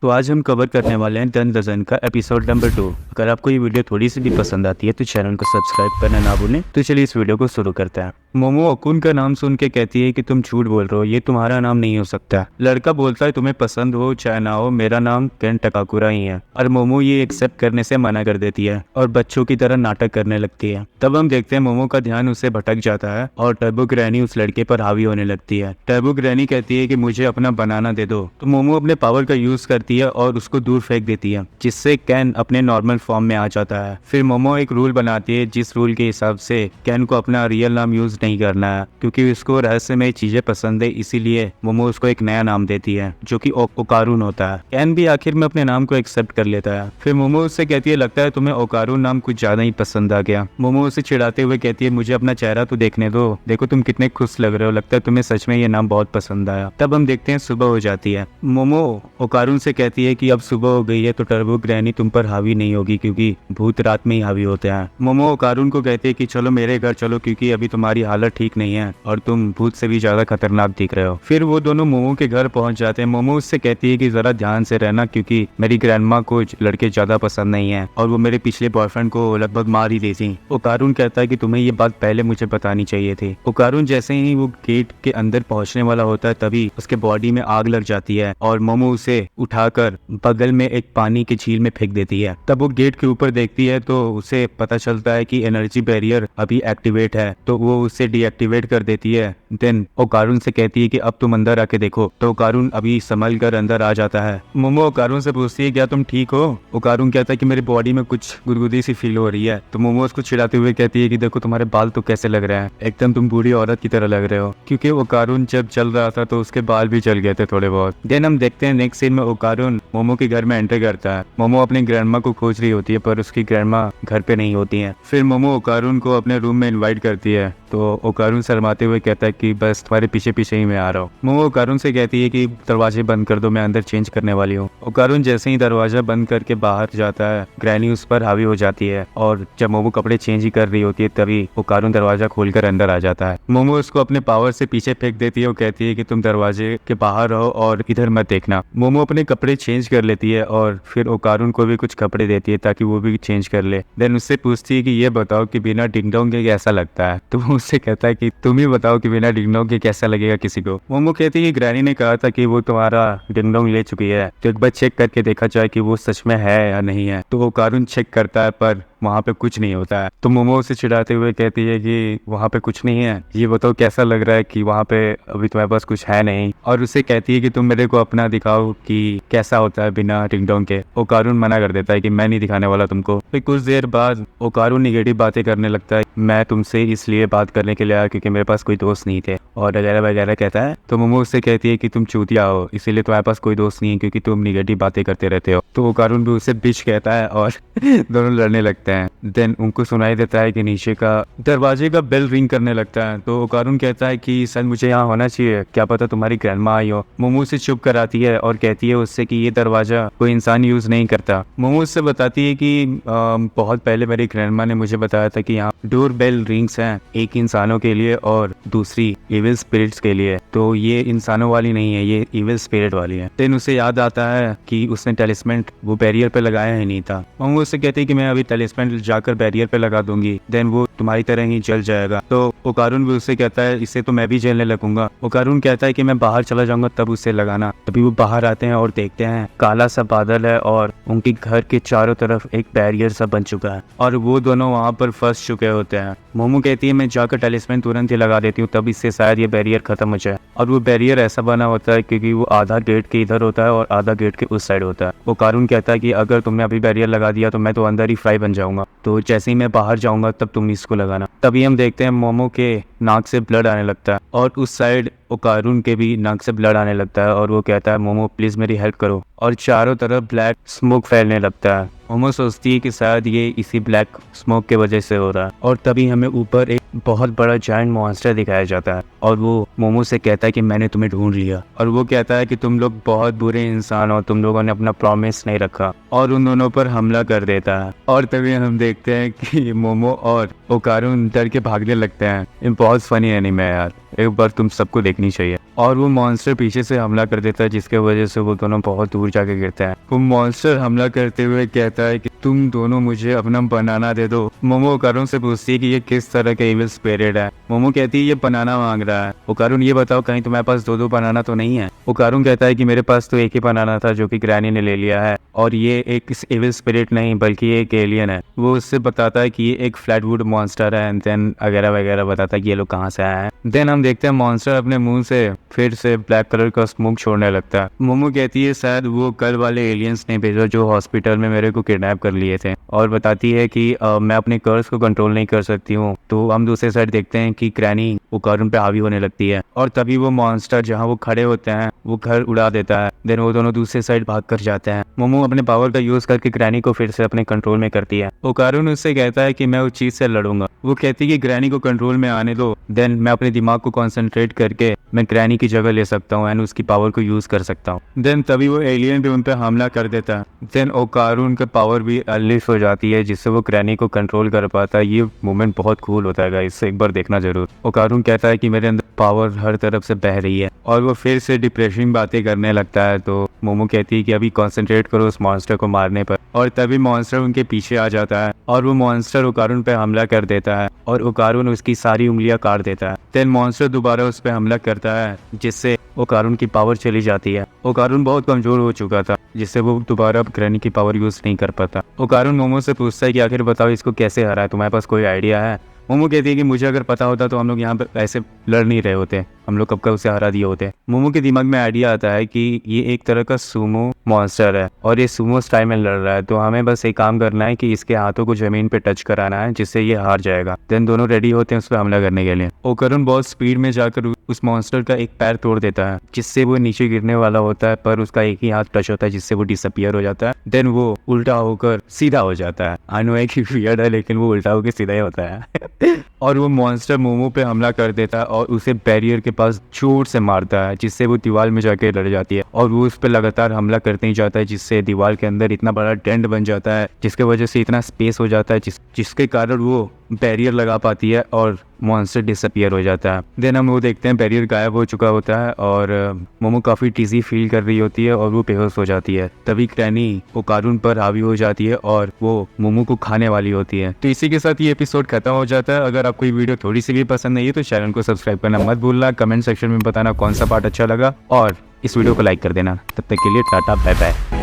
तो आज हम कवर करने वाले हैं 10 डज़न का एपिसोड नंबर 2। अगर आपको ये वीडियो थोड़ी सी भी पसंद आती है तो चैनल को सब्सक्राइब करना ना भूलें। तो चलिए इस वीडियो को शुरू करते हैं। मोमो ओकुन का नाम सुन के कहती है कि तुम झूठ बोल रहे हो, ये तुम्हारा नाम नहीं हो सकता। लड़का बोलता है तुम्हें पसंद हो चाहे ना हो, मेरा नाम केन टकाकुरा ही है। और मोमो ये एक्सेप्ट करने से मना कर देती है और बच्चों की तरह नाटक करने लगती है। तब हम देखते हैं मोमो का ध्यान उससे भटक जाता है और टर्बो ग्रैनी उस लड़के पर हावी होने लगती है। टर्बो ग्रैनी कहती है कि मुझे अपना बनाना दे दो। तो मोमो अपने पावर का यूज करती है और उसको दूर फेंक देती है, जिससे कैन अपने नॉर्मल फॉर्म में आ जाता है। फिर मोमो एक रूल बनाती है जिस रूल के हिसाब से कैन को अपना रियल नाम यूज नहीं करना है, क्योंकि उसको रहस्यमय चीजें पसंद है। इसीलिए मोमो उसको एक नया नाम देती है जो कि ओकारून होता है। कैन भी आखिर में अपने नाम को एक्सेप्ट कर लेता है। फिर मोमो उससे कहती है लगता है तुम्हें ओकारून नाम कुछ ज्यादा ही पसंद आ गया। मोमो उसे चिढ़ाते हुए कहती है मुझे अपना चेहरा तो देखने दो, देखो तुम कितने खुश लग रहे हो, लगता है तुम्हें सच में ये नाम बहुत पसंद आया। तब हम देखते हैं सुबह हो जाती है। मोमो ओकारून से कहती है कि अब सुबह हो गई है तो टर्बो ग्रैनी तुम पर हावी नहीं होगी, क्योंकि भूत रात में ही हावी होते हैं। मोमो ओकारून को कहती है कि चलो मेरे घर चलो, क्योंकि अभी तुम्हारी हालत ठीक नहीं है और तुम भूत से भी ज्यादा खतरनाक दिख रहे हो। फिर वो दोनों मोमो के घर पहुंच जाते हैं। मोमो उससे कहती है कि जरा ध्यान से रहना, क्योंकि मेरी ग्रैंडमा को लड़के ज्यादा पसंद नहीं है और वो मेरे पिछले बॉयफ्रेंड को लगभग मार ही दी थी। ओकारून कहता है कि तुम्हें ये बात पहले मुझे बतानी चाहिए थी। ओकारून जैसे ही वो गेट के अंदर पहुंचने वाला होता है तभी उसके बॉडी में आग लग जाती है और मोमो उसे उठाकर बगल में एक पानी की झील में फेंक देती है। तब वो गेट के ऊपर देखती है तो उसे पता चलता है कि एनर्जी बैरियर अभी एक्टिवेट है, तो वो उसे डीएक्टिवेट कर देती है। देन ओकारून से कहती है कि अब तुम अंदर आके देखो। तो ओकारून अभी संभल कर अंदर आ जाता है। मोमो ओकारून से पूछती है क्या तुम ठीक हो? ओकारून कहता है कि मेरी बॉडी में कुछ गुदगुदी सी फील हो रही है। तो मोमो उसको चिढ़ाते हुए कहती है कि देखो तुम्हारे बाल तो कैसे लग रहे हैं, एकदम तुम बूढ़ी औरत की तरह लग रहे हो, क्योंकि ओकारून जब चल रहा था तो उसके बाल भी चल गए थे थोड़े बहुत। देन हम देखते हैं नेक्स्ट सीन में ओकारून मोमो के घर में एंटर करता है। मोमो अपनी ग्रैंडमा को खोज रही होती है पर उसकी ग्रैंडमा घर पे नहीं होती है। फिर मोमो ओकारून को अपने रूम में इनवाइट करती है तो ओकारून शर्माते हुए कहता है कि बस तुम्हारे पीछे पीछे ही मैं आ रहा हूँ। मोमो ओकारून से कहती है कि दरवाजे बंद कर दो, मैं अंदर चेंज करने वाली हूँ। ओकारून जैसे ही दरवाजा बंद करके बाहर जाता है ग्रैनी उस पर हावी हो जाती है और जब मोमो कपड़े चेंज ही कर रही होती है तभी ओकारून दरवाजा खोलकर अंदर आ जाता है। मोमो उसको अपने पावर से पीछे फेंक देती है और कहती है कि तुम दरवाजे के बाहर रहो और इधर मत देखना। मोमो अपने कपड़े चेंज कर लेती है और फिर ओकारून को भी कुछ कपड़े देती है ताकि वो भी चेंज कर ले। देन उससे पूछती है कि ये बताओ कि बिना डिंगडोंग के कैसा लगता है। तो वो उससे कहता है कि तुम ही बताओ कि बिना डिंगडोंग के कैसा लगेगा किसी को। मोमो कहती है कि ग्रैनी ने कहा था कि वो तुम्हारा डिंगडोंग ले चुकी है, तो एक बार चेक करके देखा जाए कि वो सच में है या नहीं है। तो ओकारून चेक करता है पर वहाँ पे कुछ नहीं होता है। तो मोमो उसे चिढ़ाते हुए कहती है कि वहाँ पे कुछ नहीं है, ये बताओ कैसा लग रहा है कि वहाँ पे अभी तुम्हारे पास कुछ है नहीं। और उसे कहती है कि तुम मेरे को अपना दिखाओ कि कैसा होता है बिना डिंगडोंग के। ओकारून मना कर देता है कि मैं नहीं दिखाने वाला तुमको। फिर कुछ देर बाद ओकारून निगेटिव बातें करने लगता है, मैं तुमसे इसलिए बात करने के लिए आया क्योंकि मेरे पास कोई दोस्त नहीं थे और वगैरह वगैरह कहता है। तो मोमो उससे कहती है कि तुम चूतिया हो, इसीलिए तुम्हारे पास कोई दोस्त नहीं है क्योंकि तुम निगेटिव बातें करते रहते हो। तो ओकारून भी उसे बिच कहता है और दोनों लड़ने लगते हैं। देन उनको सुनाई देता है कि नीचे का दरवाजे का बेल रिंग करने लगता है। तो ओकारून कहता है कि सर मुझे यहाँ होना चाहिए, क्या पता तुम्हारी ग्रैंडमा आई हो। मोमो से चुप कराती है और कहती है उससे कि ये दरवाजा कोई इंसान यूज नहीं करता। मोमो उससे बताती है कि बहुत पहले मेरी ग्रैंडमा ने मुझे बताया था कि यहाँ डोर बेल रिंग्स हैं, एक इंसानों के लिए और दूसरी इविल स्पिरिट्स के लिए। तो ये इंसानों वाली नहीं है, ये इविल स्पिरिट वाली है। देन उसे याद आता है कि उसने टेलिस्मेंट वो बैरियर पे लगाया ही नहीं था। मोमो उससे कहती है कि मैं अभी टेलिस्मेंट जाकर बैरियर पे लगा दूंगी, देन वो तुम्हारी तरह ही जल जाएगा। तो ओकारून भी उससे कहता है इससे तो मैं भी जलने लगूंगा। ओकारून कहता है कि मैं बाहर चला जाऊंगा तब उससे लगाना। तभी वो बाहर आते हैं और देखते हैं काला सा बादल है और उनके घर के चारों तरफ एक बैरियर सा बन चुका है और वो दोनों वहाँ पर फंस चुके होते हैं। मोमो कहती है मैं जाकर टेलिस्मेंट तुरंत ही लगा देती हूँ, तब इससे शायद ये बैरियर खत्म हो जाए। और वो बैरियर ऐसा बना होता है क्योंकि वो आधा गेट के इधर होता है और आधा गेट के उस साइड होता है। ओकारून कहता है कि अगर तुमने अभी बैरियर लगा दिया तो मैं तो अंदर ही फ्राई बन जाऊंगा, तो जैसे ही मैं बाहर जाऊंगा तब तुम इसको लगाना। तभी हम देखते हैं मोमो के नाक से ब्लड आने लगता है और उस साइड ओकारून के भी नाक से ब्लड आने लगता है और वो कहता है मोमो प्लीज मेरी हेल्प करो, और चारों तरफ ब्लैक स्मोक फैलने लगता है। मोमो सोचती है कि शायद ये इसी ब्लैक स्मोक के वजह से हो रहा है। और तभी हमें ऊपर एक बहुत बड़ा जायंट मॉन्स्टर दिखाया जाता है और वो मोमो से कहता है कि मैंने तुम्हें ढूंढ लिया। और वो कहता है कि तुम लोग बहुत बुरे इंसान हो, तुम लोगों ने अपना प्रॉमिस नहीं रखा, और उन दोनों पर हमला कर देता है। और तभी हम देखते हैं कि मोमो और ओकारून डर के भागने लगते हैं। ये बहुत फनी एनीमे है यार, एक बार तुम सबको देखनी चाहिए। और वो मॉन्स्टर पीछे से हमला कर देता है, जिसके वजह से वो दोनों बहुत दूर जाके गिरते हैं। वो मॉन्स्टर हमला करते हुए कहता है कि तुम दोनों मुझे अपना बनाना दे दो। मोमो ओकारुन से पूछती है कि ये किस तरह का इविल स्पिरिट है। मोमो कहती है ये बनाना मांग रहा है। ओकारुन ये बताओ कहीं तुम्हारे पास दो बनाना तो नहीं है। ओकारुन कहता है कि मेरे पास तो एक ही बनाना था जो कि ग्रैनी ने ले लिया है, और ये एक इविल स्पिरिट नहीं बल्कि ये एक एलियन है। वो उससे बताता है कि ये एक फ्लैटवुड मॉन्स्टर है, एंड देन वगैरह वगैरह बताता है कि ये लोग कहाँ से आए हैं। देन हम देखते हैं मॉन्स्टर अपने मुंह से फिर से ब्लैक कलर का स्मोक छोड़ने लगता है। मोमो कहती है शायद वो कल वाले एलियंस ने भेजा जो हॉस्पिटल में मेरे को किडनैप कर लिए थे, और बताती है कि मैं अपने कर्स को कंट्रोल नहीं कर सकती हूँ। तो हम दूसरे साइड देखते हैं कि ग्रैनी ओकारुन पे हावी होने लगती है, और तभी वो मॉन्स्टर जहाँ वो खड़े होते हैं वो घर उड़ा देता है। देन वो दोनों दूसरे साइड भाग कर जाते हैं। मोमो अपने पावर का यूज करके ग्रैनी को फिर से अपने कंट्रोल में करती है। ओकारुन उससे कहता है कि मैं उस चीज से लड़ूंगा। वो कहती है कि ग्रैनी को कंट्रोल में आने दो, देन मैं अपने दिमाग को कंसंट्रेट करके मैं ग्रैनी की जगह ले सकता हूँ एंड उसकी पावर को यूज कर सकता हूँ। देन तभी वो एलियन भी उन पे हमला कर देता है। देन ओकारुन का पावर भी अनलिश हो जाती है, जिससे वो ग्रैनी को कंट्रोल कर पाता है। ये मोमेंट बहुत कूल होता है गाइस, इससे एक बार देखना जरूर। ओकारुन कहता है कि मेरे अंदर पावर हर तरफ से बह रही है, और वो फिर से डिप्रेसिंग बातें करने लगता है। तो मोमो कहती है कि अभी कंसंट्रेट करो उस मॉन्स्टर को मारने पर, और तभी मॉन्स्टर उनके पीछे आ जाता है और वो मॉन्स्टर ओकारुन पे हमला कर देता है, और ओकारुन उसकी सारी उंगलियां काट देता है। देन मॉन्स्टर दोबारा उस पे हमला करता है, जिससे ओकारुन की पावर चली जाती है। ओकारुन बहुत कमजोर हो चुका था, जिससे वो दोबारा ग्रैनी की पावर यूज नहीं कर पाता। ओकारुन मोमो से पूछता है कि आखिर बताओ इसको कैसे हरा है, तुम्हारे पास कोई आइडिया है। मोमो कहती है कि मुझे अगर पता होता तो हम लोग यहाँ पे ऐसे लड़ नहीं रहे होते, हम लोग कब कब उसे हरा दिए होते। मोमो के दिमाग में आइडिया आता है कि ये एक तरह का सूमो मॉन्स्टर है और ये सूमो स्टाइल में लड़ रहा है, तो हमें बस एक काम करना है कि इसके हाथों को जमीन पे टच कराना है, जिससे ये हार जाएगा। देन दोनों रेडी होते हैं उस पर हमला करने के लिए। ओकारुन बहुत स्पीड में जाकर उस मॉन्स्टर का एक पैर तोड़ देता है, जिससे वो नीचे गिरने वाला होता है, पर उसका एक ही हाथ टच होता है, जिससे वो डिसअपियर हो जाता है। देन वो उल्टा होकर सीधा हो जाता है। आई नो एक वियर्ड है, लेकिन वो उल्टा होकर सीधा ही होता है। और वो मॉन्स्टर मोमो पे हमला कर देता है और उसे बैरियर के पास जोर से मारता है, जिससे वो दीवार में जाके लड़ जाती है, और वो उस पर लगातार हमला करते ही जाता है, जिससे दीवार के अंदर इतना बड़ा डेंट बन जाता है, जिसके वजह से इतना स्पेस हो जाता है जिसके कारण वो बैरियर लगा पाती है और मॉन्स्टर डिसअपियर हो जाता है। देन हम वो देखते हैं बैरियर गायब हो चुका होता है, और मोमो काफी टीजी फील कर रही होती है और वो बेहोश हो जाती है। तभी ग्रैनी ओकारुन पर हावी हो जाती है और वो मोमो को खाने वाली होती है। तो इसी के साथ ये एपिसोड खत्म हो जाता है। अगर आपको ये वीडियो थोड़ी सी भी पसंद आई है तो चैनल को सब्सक्राइब करना मत भूलना। कमेंट सेक्शन में बताना कौन सा पार्ट अच्छा लगा, और इस वीडियो को लाइक कर देना। तब तक के लिए टाटा बाय बाय।